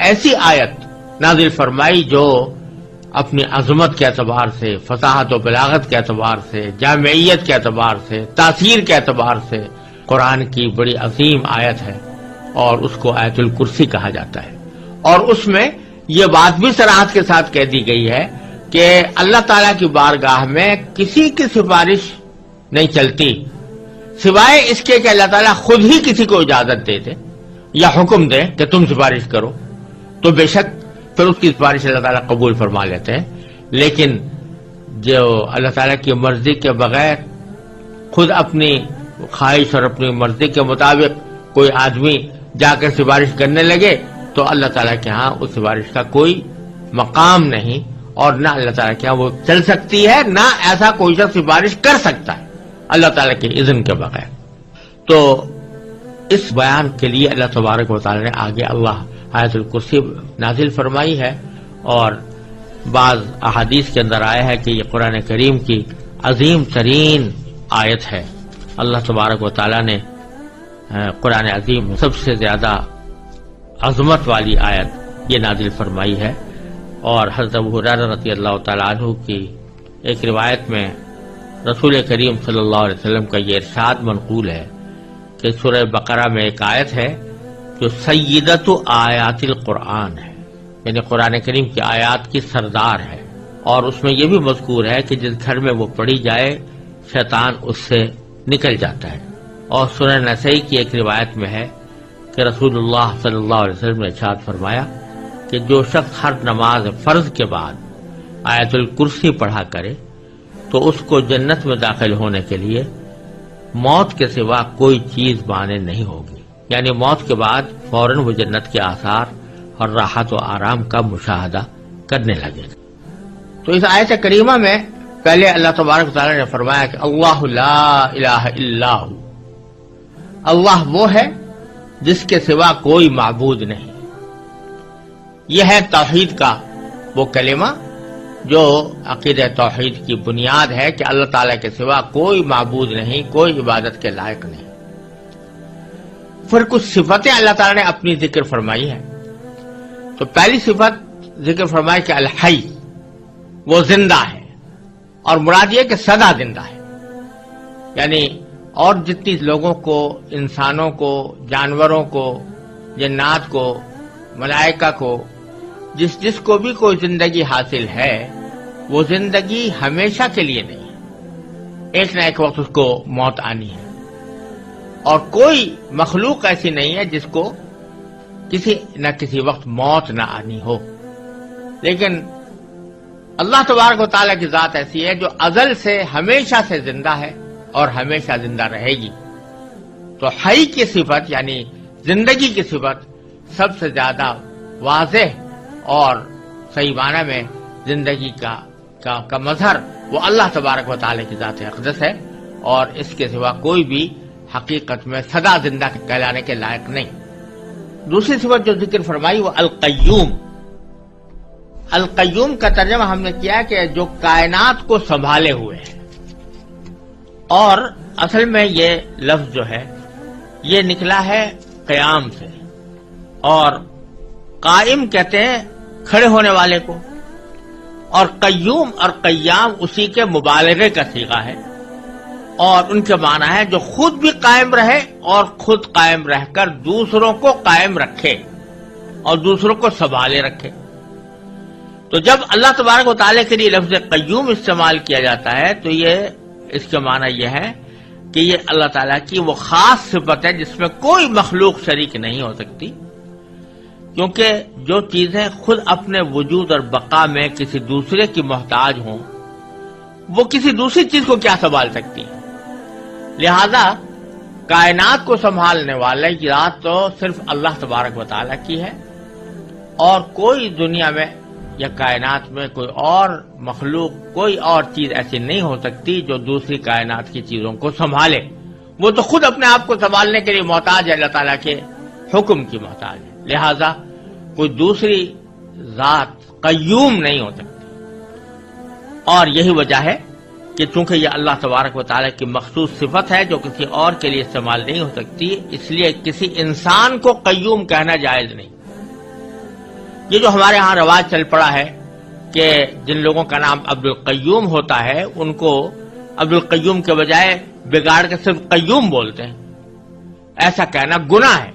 ایسی آیت نازل فرمائی جو اپنی عظمت کے اعتبار سے، فصاحت و بلاغت کے اعتبار سے، جامعیت کے اعتبار سے، تاثیر کے اعتبار سے قرآن کی بڑی عظیم آیت ہے، اور اس کو آیت الکرسی کہا جاتا ہے۔ اور اس میں یہ بات بھی صراحت کے ساتھ کہہ دی گئی ہے کہ اللہ تعالیٰ کی بارگاہ میں کسی کی سفارش نہیں چلتی سوائے اس کے کہ اللہ تعالیٰ خود ہی کسی کو اجازت دے دے یا حکم دے کہ تم سفارش کرو، تو بے شک پھر اس کی سفارش اللہ تعالیٰ قبول فرما لیتے ہیں۔ لیکن جو اللہ تعالیٰ کی مرضی کے بغیر خود اپنی خواہش اور اپنی مرضی کے مطابق کوئی آدمی جا کر سفارش کرنے لگے تو اللہ تعالیٰ کے ہاں اس سفارش کا کوئی مقام نہیں، اور نہ اللہ تعالیٰ کے ہاں وہ چل سکتی ہے، نہ ایسا کوئی شخص سفارش کر سکتا ہے اللہ تعالیٰ کے اذن کے بغیر۔ تو اس بیان کے لیے اللہ تبارک و تعالیٰ نے آگے اللہ آیت الکرسی نازل فرمائی ہے، اور بعض احادیث کے اندر آیا ہے کہ یہ قرآن کریم کی عظیم ترین آیت ہے۔ اللہ تبارک و تعالیٰ نے قرآن عظیم سب سے زیادہ عظمت والی آیت یہ نازل فرمائی ہے۔ اور حضرت ابو ہریرہ رضی اللہ تعالیٰ عنہ کی ایک روایت میں رسول کریم صلی اللہ علیہ وسلم کا یہ ارشاد منقول ہے کہ سورہ بقرہ میں ایک آیت ہے جو سیدۃ آیات القرآن ہے، یعنی قرآن کریم کی آیات کی سردار ہے، اور اس میں یہ بھی مذکور ہے کہ جس گھر میں وہ پڑھی جائے شیطان اس سے نکل جاتا ہے۔ اور سنن نسائی کی ایک روایت میں ہے کہ رسول اللہ صلی اللہ علیہ وسلم نے ارشاد فرمایا کہ جو شخص ہر نماز فرض کے بعد آیت الکرسی پڑھا کرے تو اس کو جنت میں داخل ہونے کے لیے موت کے سوا کوئی چیز مانع نہیں ہوگی، یعنی موت کے بعد فوراً وہ جنت کے آثار اور راحت و آرام کا مشاہدہ کرنے لگے۔ تو اس آیت کریمہ میں پہلے اللہ تبارک تعالیٰ نے فرمایا کہ اللہ لا الہ الا ہو، اللہ وہ ہے جس کے سوا کوئی معبود نہیں۔ یہ ہے توحید کا وہ کلمہ جو عقیدہ توحید کی بنیاد ہے کہ اللہ تعالیٰ کے سوا کوئی معبود نہیں، کوئی عبادت کے لائق نہیں۔ پھر کچھ صفتیں اللہ تعالیٰ نے اپنی ذکر فرمائی ہے۔ تو پہلی صفت ذکر فرمائی کہ الحی، وہ زندہ ہے، اور مراد یہ کہ سدا زندہ ہے، یعنی اور جتنی لوگوں کو، انسانوں کو، جانوروں کو، جنات کو، ملائکہ کو، جس کو بھی کوئی زندگی حاصل ہے وہ زندگی ہمیشہ کے لیے نہیں ہے، ایک نہ ایک وقت اس کو موت آنی ہے، اور کوئی مخلوق ایسی نہیں ہے جس کو کسی نہ کسی وقت موت نہ آنی ہو۔ لیکن اللہ تبارک و تعالیٰ کی ذات ایسی ہے جو ازل سے ہمیشہ سے زندہ ہے اور ہمیشہ زندہ رہے گی۔ تو حی کی صفت یعنی زندگی کی صفت سب سے زیادہ واضح اور صحیح معنی میں زندگی کا مظہر وہ اللہ تبارک و تعالیٰ کی ذات اقدس ہے، اور اس کے سوا کوئی بھی حقیقت میں سدا زندہ کہلانے کے لائق نہیں۔ دوسری صفت جو ذکر فرمائی وہ القیوم۔ القیوم کا ترجمہ ہم نے کیا کہ جو کائنات کو سنبھالے ہوئے ہے، اور اصل میں یہ لفظ جو ہے یہ نکلا ہے قیام سے، اور قائم کہتے ہیں کھڑے ہونے والے کو، اور قیوم اور قیام اسی کے مبالغے کا صیغہ ہے، اور ان کے معنی ہے جو خود بھی قائم رہے اور خود قائم رہ کر دوسروں کو قائم رکھے اور دوسروں کو سنبھالے رکھے۔ تو جب اللہ تبارک و تعالیٰ کے لیے لفظ قیوم استعمال کیا جاتا ہے تو یہ اس کے معنی یہ ہے کہ یہ اللہ تعالیٰ کی وہ خاص صفت ہے جس میں کوئی مخلوق شریک نہیں ہو سکتی، کیونکہ جو چیزیں خود اپنے وجود اور بقا میں کسی دوسرے کی محتاج ہوں وہ کسی دوسری چیز کو کیا سنبھال سکتی ہیں۔ لہذا کائنات کو سنبھالنے والے کی ذات تو صرف اللہ تبارک و تعالیٰ کی ہے، اور کوئی دنیا میں یا کائنات میں کوئی اور مخلوق، کوئی اور چیز ایسی نہیں ہو سکتی جو دوسری کائنات کی چیزوں کو سنبھالے۔ وہ تو خود اپنے آپ کو سنبھالنے کے لیے محتاج ہے، اللہ تعالیٰ کے حکم کی محتاج ہے، لہذا کوئی دوسری ذات قیوم نہیں ہو سکتی۔ اور یہی وجہ ہے کہ چونکہ یہ اللہ تبارک و تعالیٰ کی مخصوص صفت ہے جو کسی اور کے لیے استعمال نہیں ہو سکتی، اس لیے کسی انسان کو قیوم کہنا جائز نہیں۔ یہ جو ہمارے ہاں رواج چل پڑا ہے کہ جن لوگوں کا نام عبد القیوم ہوتا ہے ان کو عبد القیوم کے بجائے بگاڑ کے صرف قیوم بولتے ہیں، ایسا کہنا گناہ ہے،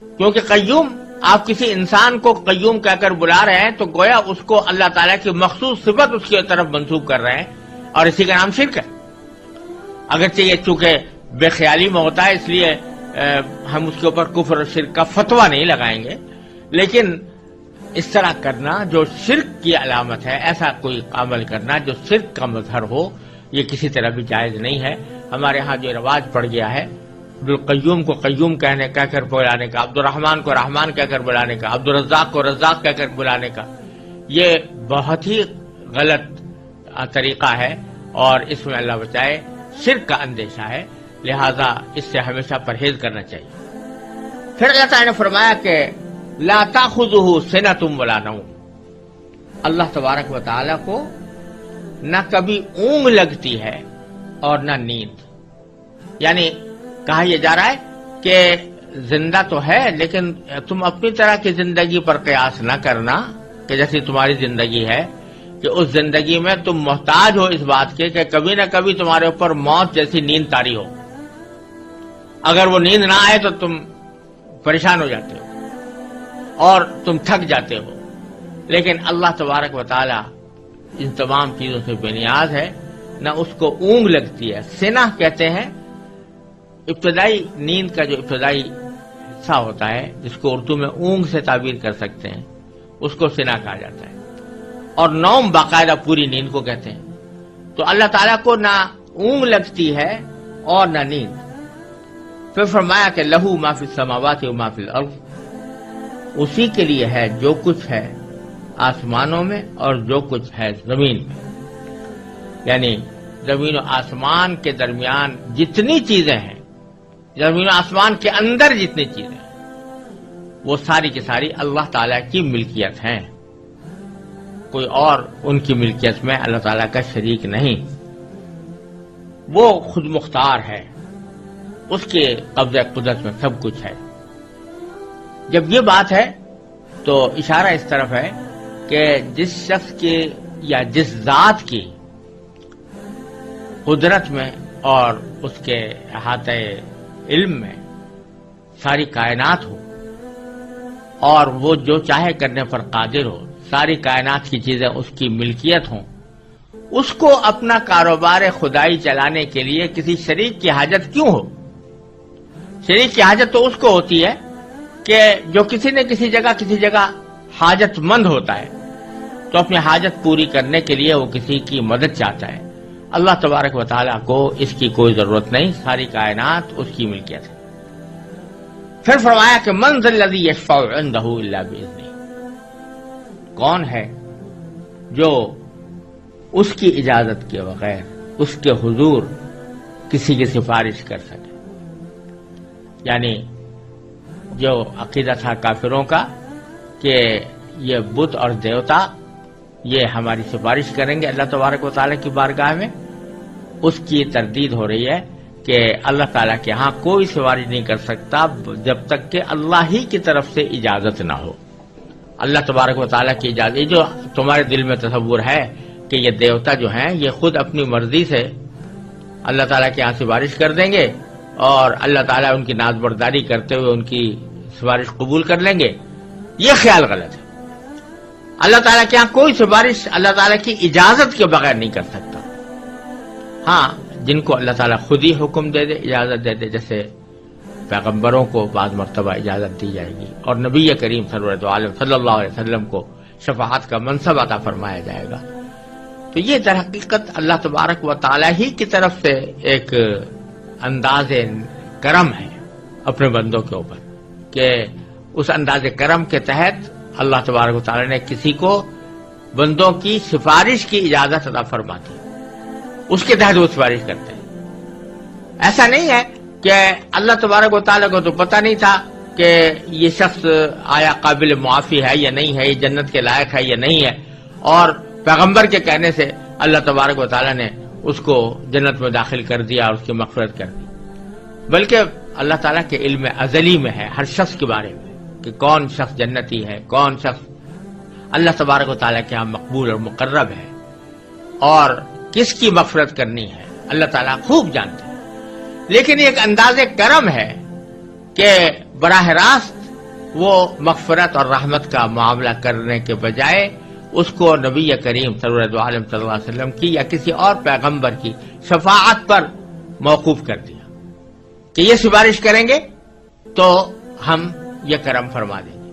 کیونکہ قیوم، آپ کسی انسان کو قیوم کہہ کر بلا رہے ہیں تو گویا اس کو اللہ تعالیٰ کی مخصوص صفت اس کی طرف منسوب کر رہے ہیں، اور اسی کا نام شرک ہے۔ اگرچہ یہ چونکہ بے خیالی میں ہوتا ہے اس لیے ہم اس کے اوپر کفر اور شرک کا فتویٰ نہیں لگائیں گے، لیکن اس طرح کرنا جو شرک کی علامت ہے، ایسا کوئی عمل کرنا جو شرک کا مظہر ہو، یہ کسی طرح بھی جائز نہیں ہے۔ ہمارے ہاں جو رواج پڑ گیا ہے عبدالقیوم کو قیوم کہہ کر بلانے کا، عبد الرحمن کو رحمان کہہ کر بلانے کا، عبد الرزاق کو رزاق کہہ کر بلانے کا، یہ بہت ہی غلط طریقہ ہے اور اس میں اللہ بچائے شرک کا اندیشہ ہے، لہذا اس سے ہمیشہ پرہیز کرنا چاہیے۔ پھر اللہ تعالیٰ نے فرمایا کہ لا تاخذہ سنۃ ولا نوم، اللہ تبارک و تعالیٰ کو نہ کبھی اونگ لگتی ہے اور نہ نیند، یعنی کہا یہ جا رہا ہے کہ زندہ تو ہے لیکن تم اپنی طرح کی زندگی پر قیاس نہ کرنا کہ جیسی تمہاری زندگی ہے، کہ اس زندگی میں تم محتاج ہو اس بات کے کہ کبھی نہ کبھی تمہارے اوپر موت جیسی نیند طاری ہو، اگر وہ نیند نہ آئے تو تم پریشان ہو جاتے ہو اور تم تھک جاتے ہو، لیکن اللہ تبارک و تعالی ان تمام چیزوں سے بے نیاز ہے، نہ اس کو اونگ لگتی ہے۔ سنہ کہتے ہیں ابتدائی نیند کا جو ابتدائی حصہ ہوتا ہے، جس کو اردو میں اونگ سے تعبیر کر سکتے ہیں، اس کو سنہ کہا جاتا ہے، اور نوم باقاعدہ پوری نیند کو کہتے ہیں۔ تو اللہ تعالیٰ کو نہ اونگ لگتی ہے اور نہ نیند۔ پھر فرمایا کہ لہو ما فی السماوات و ما فی الارض، اسی کے لیے ہے جو کچھ ہے آسمانوں میں اور جو کچھ ہے زمین میں، یعنی زمین و آسمان کے درمیان جتنی چیزیں ہیں، زمین و آسمان کے اندر جتنی چیزیں ہیں، وہ ساری کی ساری اللہ تعالیٰ کی ملکیت ہیں، کوئی اور ان کی ملکیت میں اللہ تعالیٰ کا شریک نہیں، وہ خود مختار ہے، اس کے قبضہ قدرت میں سب کچھ ہے۔ جب یہ بات ہے تو اشارہ اس طرف ہے کہ جس شخص کی یا جس ذات کی قدرت میں اور اس کے احاطہ علم میں ساری کائنات ہو اور وہ جو چاہے کرنے پر قادر ہو، ساری کائنات کی چیزیں اس کی ملکیت ہوں، اس کو اپنا کاروبار خدائی چلانے کے لیے کسی شریک کی حاجت کیوں ہو؟ شریک کی حاجت تو اس کو ہوتی ہے کہ جو کسی نہ کسی جگہ حاجت مند ہوتا ہے، تو اپنی حاجت پوری کرنے کے لیے وہ کسی کی مدد چاہتا ہے۔ اللہ تبارک و تعالیٰ کو اس کی کوئی ضرورت نہیں، ساری کائنات اس کی ملکیت ہے۔ پھر فرمایا کہ من ذا الذی یشفع عندہ الا باذنہ، کون ہے جو اس کی اجازت کے بغیر اس کے حضور کسی کی سفارش کر سکے؟ یعنی جو عقیدہ تھا کافروں کا کہ یہ بت اور دیوتا یہ ہماری سفارش کریں گے اللہ تبارک و تعالیٰ کی بارگاہ میں، اس کی تردید ہو رہی ہے کہ اللہ تعالیٰ کے ہاں کوئی سفارش نہیں کر سکتا جب تک کہ اللہ ہی کی طرف سے اجازت نہ ہو۔ اللہ تبارک و تعالیٰ کی اجازت، یہ جو تمہارے دل میں تصور ہے کہ یہ دیوتا جو ہیں یہ خود اپنی مرضی سے اللہ تعالیٰ کے ہاں سفارش کر دیں گے اور اللہ تعالیٰ ان کی ناز برداری کرتے ہوئے ان کی سفارش قبول کر لیں گے، یہ خیال غلط ہے۔ اللہ تعالیٰ کے ہاں کوئی سفارش اللہ تعالیٰ کی اجازت کے بغیر نہیں کر سکتا۔ ہاں جن کو اللہ تعالیٰ خود ہی حکم دے دے، اجازت دے دے، جیسے پیغمبروں کو بعض مرتبہ اجازت دی جائے گی اور نبی کریم صلی اللہ علیہ وسلم کو شفاعت کا منصب عطا فرمایا جائے گا۔ تو یہ در حقیقت اللہ تبارک و تعالیٰ ہی کی طرف سے ایک انداز کرم ہے اپنے بندوں کے اوپر، کہ اس انداز کرم کے تحت اللہ تبارک و تعالیٰ نے کسی کو بندوں کی سفارش کی اجازت عطا فرماتی، اس کے تحت وہ سفارش کرتے ہیں۔ ایسا نہیں ہے کہ اللہ تبارک و تعالیٰ کو تو پتہ نہیں تھا کہ یہ شخص آیا قابل معافی ہے یا نہیں ہے، یہ جنت کے لائق ہے یا نہیں ہے، اور پیغمبر کے کہنے سے اللہ تبارک و تعالیٰ نے اس کو جنت میں داخل کر دیا اور اس کی مغفرت کر دی، بلکہ اللہ تعالیٰ کے علم ازلی میں ہے ہر شخص کے بارے میں کہ کون شخص جنتی ہے، کون شخص اللہ تبارک و تعالیٰ کے ہاں مقبول اور مقرب ہے، اور کس کی مغفرت کرنی ہے اللہ تعالیٰ خوب جانتے ہیں. لیکن ایک انداز کرم ہے کہ براہ راست وہ مغفرت اور رحمت کا معاملہ کرنے کے بجائے اس کو نبی کریم صلی اللہ علیہ وسلم کی یا کسی اور پیغمبر کی شفاعت پر موقوف کر دیا کہ یہ سفارش کریں گے تو ہم یہ کرم فرما دیں گے.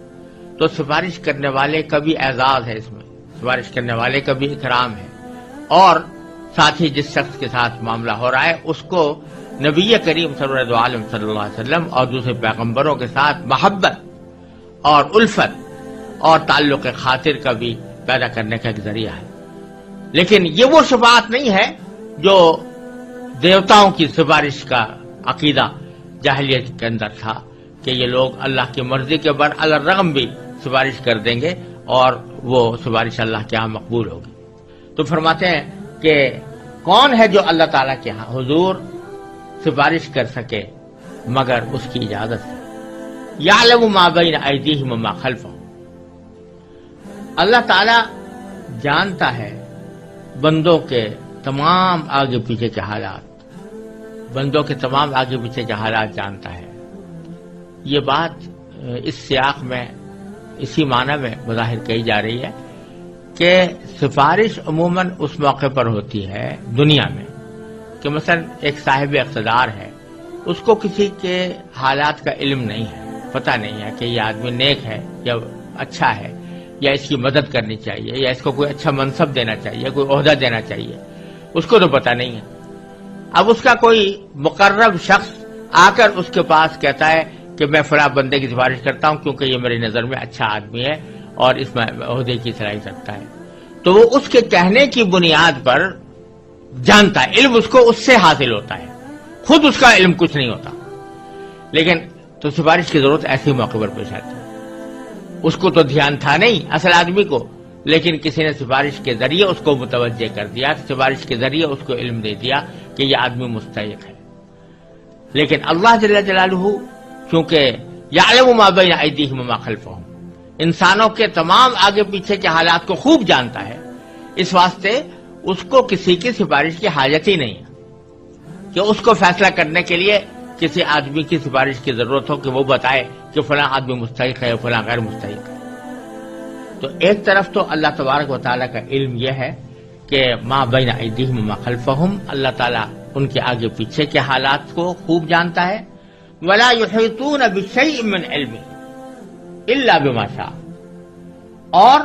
تو سفارش کرنے والے کا بھی اعزاز ہے، اس میں سفارش کرنے والے کا بھی اکرام ہے، اور ساتھ ہی جس شخص کے ساتھ معاملہ ہو رہا ہے اس کو نبی کریم صلی اللہ علیہ وسلم اور دوسرے پیغمبروں کے ساتھ محبت اور الفت اور تعلق خاطر کا بھی پیدا کرنے کا ایک ذریعہ ہے. لیکن یہ وہ شفاعت نہیں ہے جو دیوتاؤں کی سفارش کا عقیدہ جاہلیت کے اندر تھا کہ یہ لوگ اللہ کی مرضی کے برالرغم بھی سفارش کر دیں گے اور وہ سفارش اللہ کے ہاں مقبول ہوگی. تو فرماتے ہیں کہ کون ہے جو اللہ تعالیٰ کے ہاں حضور سفارش کر سکے مگر اس کی اجازت سے. یعلم ما بین ایدیہم وما خلفہم، اللہ تعالیٰ جانتا ہے بندوں کے تمام آگے پیچھے کے حالات، بندوں کے تمام آگے پیچھے کے حالات جانتا ہے. یہ بات اس سیاق میں اسی معنی میں بظاہر کہی جا رہی ہے کہ سفارش عموماً اس موقع پر ہوتی ہے دنیا میں کہ مثلا ایک صاحب اقتدار ہے، اس کو کسی کے حالات کا علم نہیں ہے، پتہ نہیں ہے کہ یہ آدمی نیک ہے یا اچھا ہے یا اس کی مدد کرنی چاہیے یا اس کو کوئی اچھا منصب دینا چاہیے، کوئی عہدہ دینا چاہیے، اس کو تو پتہ نہیں ہے. اب اس کا کوئی مقرب شخص آ کر اس کے پاس کہتا ہے کہ میں فلاں بندے کی سفارش کرتا ہوں کیونکہ یہ میری نظر میں اچھا آدمی ہے اور اس میں عہدے کی صلاحیت رکھتا ہے، تو وہ اس کے کہنے کی بنیاد پر جانتا ہے، علم اس کو اس سے حاصل ہوتا ہے، خود اس کا علم کچھ نہیں ہوتا. لیکن تو سفارش کی ضرورت ایسے موقع پر پیش آتی ہے. اس کو تو دھیان تھا نہیں اصل آدمی کو، لیکن کسی نے سفارش کے ذریعے اس کو متوجہ کر دیا، سفارش کے ذریعے اس کو علم دے دیا کہ یہ آدمی مستحق ہے. لیکن اللہ جل جلالہ چونکہ یعلم ما بین ایدیہم وما خلفہم، انسانوں کے تمام آگے پیچھے کے حالات کو خوب جانتا ہے، اس واسطے اس کو کسی کی سفارش کی حاجت ہی نہیں ہے کہ اس کو فیصلہ کرنے کے لیے کسی آدمی کی سفارش کی ضرورت ہو کہ وہ بتائے کہ فلاں آدمی مستحق ہے فلاں غیر مستحق ہے. تو ایک طرف تو اللہ تبارک و تعالیٰ کا علم یہ ہے کہ ما بین ایدیہم وما خلفہم، اللہ تعالیٰ ان کے آگے پیچھے کے حالات کو خوب جانتا ہے. ولا یحیطون بشیء من علمہ الا بما شاء، اور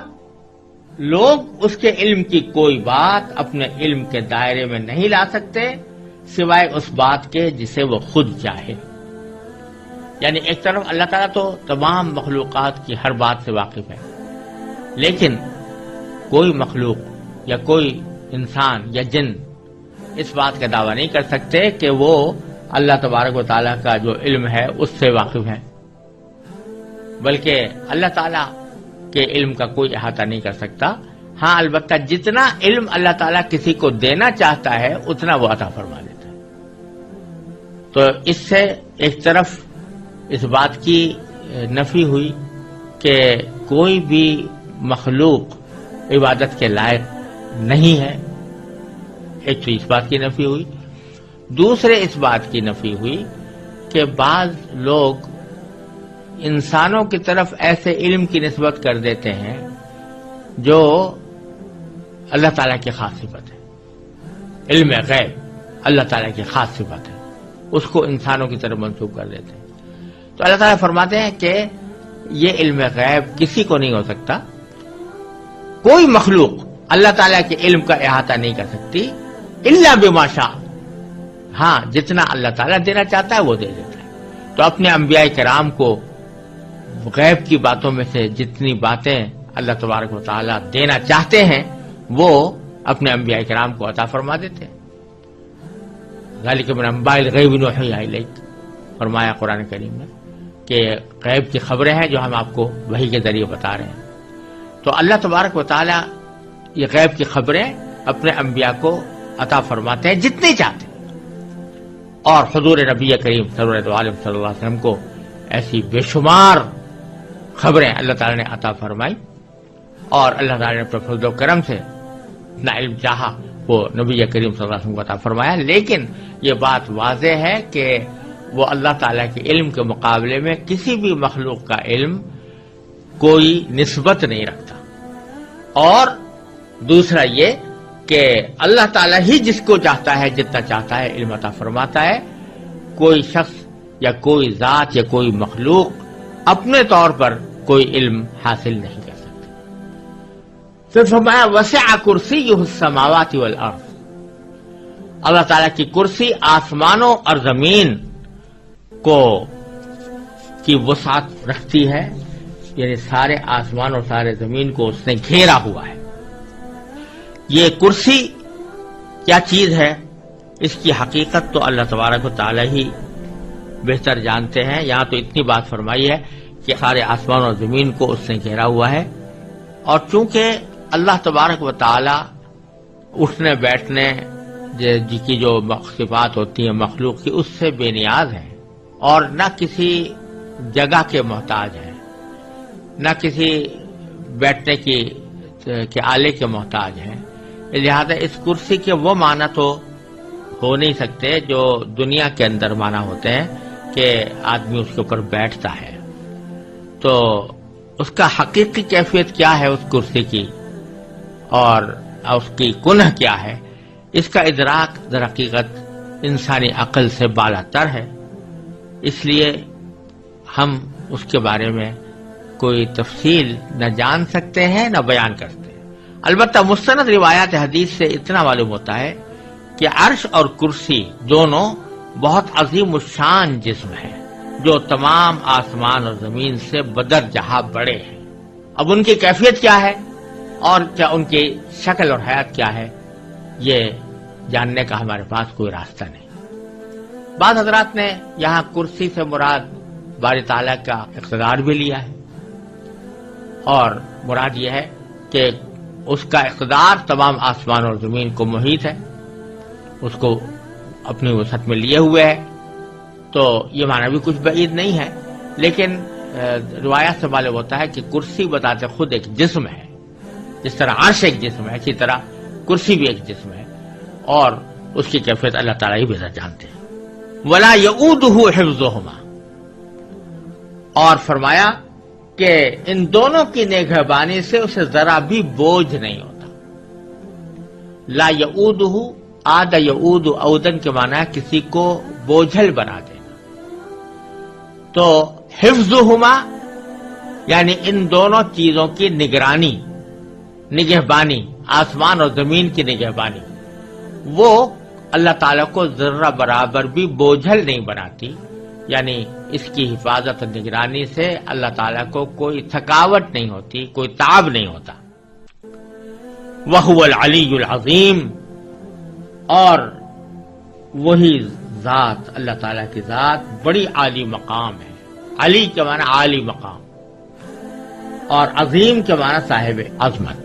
لوگ اس کے علم کی کوئی بات اپنے علم کے دائرے میں نہیں لا سکتے سوائے اس بات کے جسے وہ خود چاہے. یعنی ایک طرف اللہ تعالیٰ تو تمام مخلوقات کی ہر بات سے واقف ہے، لیکن کوئی مخلوق یا کوئی انسان یا جن اس بات کا دعویٰ نہیں کر سکتے کہ وہ اللہ تبارک و تعالیٰ کا جو علم ہے اس سے واقف ہے، بلکہ اللہ تعالیٰ کے علم کا کوئی احاطہ نہیں کر سکتا. ہاں البتہ جتنا علم اللہ تعالیٰ کسی کو دینا چاہتا ہے اتنا وہ عطا فرما دیتا ہے. تو اس سے ایک طرف اس بات کی نفی ہوئی کہ کوئی بھی مخلوق عبادت کے لائق نہیں ہے، ایک تو اس بات کی نفی ہوئی. دوسرے اس بات کی نفی ہوئی کہ بعض لوگ انسانوں کی طرف ایسے علم کی نسبت کر دیتے ہیں جو اللہ تعالیٰ کی خاص صفت ہے. علم غیب اللہ تعالیٰ کی خاص صفت ہے، اس کو انسانوں کی طرف منسوب کر دیتے ہیں. تو اللہ تعالیٰ فرماتے ہیں کہ یہ علم غیب کسی کو نہیں ہو سکتا، کوئی مخلوق اللہ تعالیٰ کے علم کا احاطہ نہیں کر سکتی الا بما شاء. ہاں جتنا اللہ تعالیٰ دینا چاہتا ہے وہ دے دیتا ہے. تو اپنے انبیاء کرام کو غیب کی باتوں میں سے جتنی باتیں اللہ تبارک و تعالیٰ دینا چاہتے ہیں وہ اپنے انبیاء کرام کو عطا فرما دیتے ہیں. ذالک من انباء الغیب نوحیہ الیک، فرمایا قرآن کریم میں کہ غیب کی خبریں ہیں جو ہم آپ کو وحی کے ذریعے بتا رہے ہیں. تو اللہ تبارک و تعالیٰ یہ غیب کی خبریں اپنے انبیاء کو عطا فرماتے ہیں جتنی چاہتے ہیں، اور حضور نبی کریم صلی اللہ علیہ وسلم کو ایسی بے شمار خبریں اللہ تعالیٰ نے عطا فرمائی، اور اللہ تعالیٰ نے اپنے فضل و کرم سے اتنا علم چاہا وہ نبی کریم صلی اللہ علیہ وسلم کو عطا فرمایا. لیکن یہ بات واضح ہے کہ وہ اللہ تعالیٰ کے علم کے مقابلے میں کسی بھی مخلوق کا علم کوئی نسبت نہیں رکھتا. اور دوسرا یہ کہ اللہ تعالیٰ ہی جس کو چاہتا ہے جتنا چاہتا ہے علم عطا فرماتا ہے. کوئی شخص یا کوئی ذات یا کوئی مخلوق اپنے طور پر کوئی علم حاصل نہیں کر سکتا. پھر فرمایا وسع کرسیہ السماوات والارض. اللہ تعالیٰ کی کرسی آسمانوں اور زمین کو کی وسعت رکھتی ہے، یعنی سارے آسمان اور سارے زمین کو اس نے گھیرا ہوا ہے. یہ کرسی کیا چیز ہے، اس کی حقیقت تو اللہ تبارک و تعالی ہی بہتر جانتے ہیں. یہاں تو اتنی بات فرمائی ہے کہ سارے آسمان اور زمین کو اس نے گھیرا ہوا ہے، اور چونکہ اللہ تبارک و تعالی اٹھنے بیٹھنے کی جو صفات ہوتی ہیں مخلوق کی، اس سے بے نیاز ہے، اور نہ کسی جگہ کے محتاج ہے، نہ کسی بیٹھنے کے آلے کے محتاج ہے. لہذا اس کرسی کے وہ معنی تو ہو نہیں سکتے جو دنیا کے اندر معنی ہوتے ہیں کہ آدمی اس کے اوپر بیٹھتا ہے. تو اس کا حقیقی کیفیت کیا ہے اس کرسی کی، اور اس کی کنہ کیا ہے، اس کا ادراک در حقیقت انسانی عقل سے بالا تر ہے. اس لیے ہم اس کے بارے میں کوئی تفصیل نہ جان سکتے ہیں نہ بیان کرتے ہیں. البتہ مستند روایات حدیث سے اتنا معلوم ہوتا ہے کہ عرش اور کرسی دونوں بہت عظیم الشان جسم ہیں جو تمام آسمان اور زمین سے بدر جہاں بڑے ہیں. اب ان کی کیفیت کیا ہے اور کیا ان کی شکل اور حیات کیا ہے، یہ جاننے کا ہمارے پاس کوئی راستہ نہیں. بعض حضرات نے یہاں کرسی سے مراد باری تعالیٰ کا اقتدار بھی لیا ہے، اور مراد یہ ہے کہ اس کا اقتدار تمام آسمان اور زمین کو محیط ہے، اس کو اپنی وسعت میں لیے ہوئے ہے. تو یہ معنی بھی کچھ بعید نہیں ہے، لیکن روایات سے معلوم ہوتا ہے کہ کرسی بتاتے خود ایک جسم ہے. جس طرح عرش ایک جسم ہے، اسی طرح کرسی بھی ایک جسم ہے، اور اس کی کیفیت اللہ تعالیٰ ہی بہتر جانتے ہیں. وَلَا يَئُودُهُ حِفْظُهُمَا. اور فرمایا کہ ان دونوں کی نگہبانی سے اسے ذرا بھی بوجھ نہیں ہوتا. لا یعودہ، عاد یعود عودن کے معنی ہے کسی کو بوجھل بنا دینا. تو حفظہما یعنی ان دونوں چیزوں کی نگرانی، نگہبانی، آسمان اور زمین کی نگہبانی، وہ اللہ تعالیٰ کو ذرہ برابر بھی بوجھل نہیں بناتی. یعنی اس کی حفاظت اور نگرانی سے اللہ تعالیٰ کو کوئی تھکاوٹ نہیں ہوتی، کوئی تعب نہیں ہوتا. وَهُوَ الْعَلِيُّ الْعَظِيمُ. اور وہی ذات، اللہ تعالیٰ کی ذات بڑی عالی مقام ہے. علی کے معنی عالی مقام، اور عظیم کے معنی صاحب عظمت.